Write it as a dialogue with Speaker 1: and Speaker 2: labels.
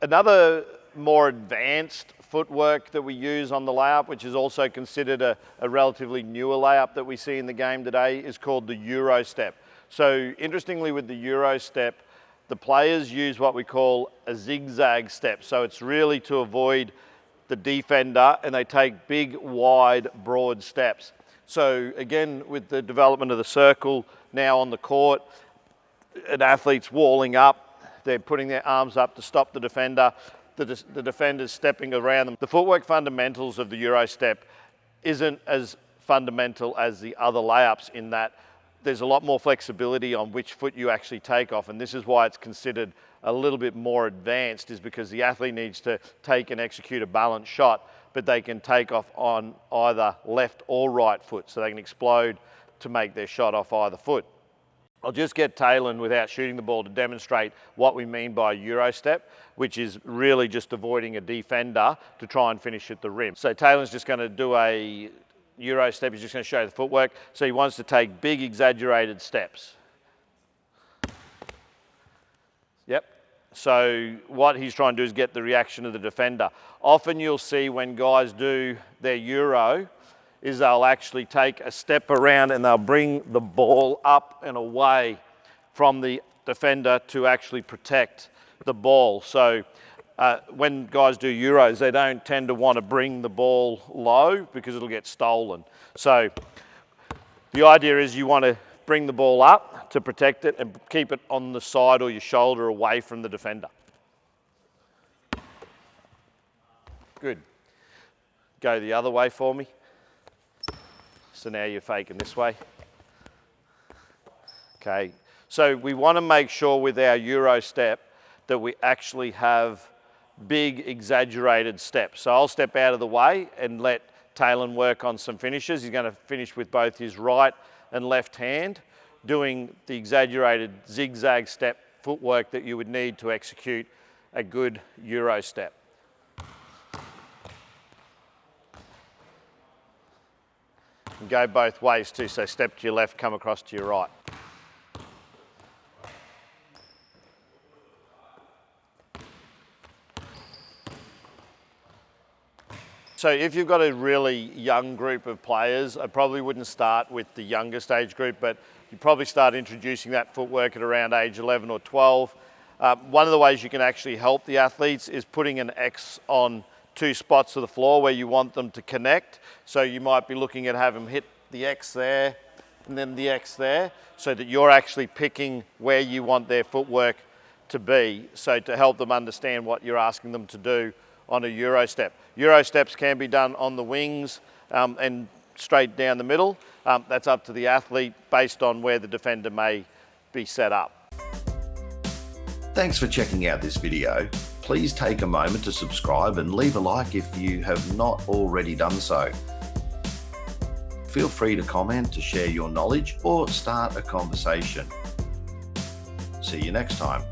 Speaker 1: Another more advanced footwork that we use on the layup, which is also considered a relatively newer layup that we see in the game today, is called the Euro step. So interestingly, with the Euro step, the players use what we call a zigzag step. So it's really to avoid the defender, and they take big, wide, broad steps. So again, with the development of the circle now on the court, an athlete's walling up, they're putting their arms up to stop the defender, the defender's stepping around them. The footwork fundamentals of the Euro step isn't as fundamental as the other layups in that there's a lot more flexibility on which foot you actually take off, and this is why it's considered a little bit more advanced, is because the athlete needs to take and execute a balanced shot, but they can take off on either left or right foot, so they can explode to make their shot off either foot. I'll just get Taylin, without shooting the ball, to demonstrate what we mean by Euro step, which is really just avoiding a defender to try and finish at the rim. So Taylin's just going to do a Euro step. He's just going to show you the footwork. So he wants to take big, exaggerated steps. Yep. So what he's trying to do is get the reaction of the defender. Often you'll see when guys do their Euro, is they'll actually take a step around and they'll bring the ball up and away from the defender to actually protect the ball. So when guys do Euros, they don't tend to want to bring the ball low because it'll get stolen. So the idea is you want to bring the ball up to protect it and keep it on the side or your shoulder away from the defender. Good. Go the other way for me. So now you're faking this way. Okay, so we want to make sure with our Euro step that we actually have big, exaggerated steps. So I'll step out of the way and let Taylin work on some finishes. He's going to finish with both his right and left hand, doing the exaggerated zigzag step footwork that you would need to execute a good Euro step. And go both ways too, so step to your left, come across to your right. So if you've got a really young group of players, I probably wouldn't start with the youngest age group, but you probably start introducing that footwork at around age 11 or 12. One of the ways you can actually help the athletes is putting an X on two spots of the floor where you want them to connect. So you might be looking at having them hit the X there and then the X there, so that you're actually picking where you want their footwork to be, so to help them understand what you're asking them to do on a Euro step. Euro steps can be done on the wings and straight down the middle. That's up to the athlete based on where the defender may be set up.
Speaker 2: Thanks for checking out this video. Please take a moment to subscribe and leave a like if you have not already done so. Feel free to comment to share your knowledge or start a conversation. See you next time.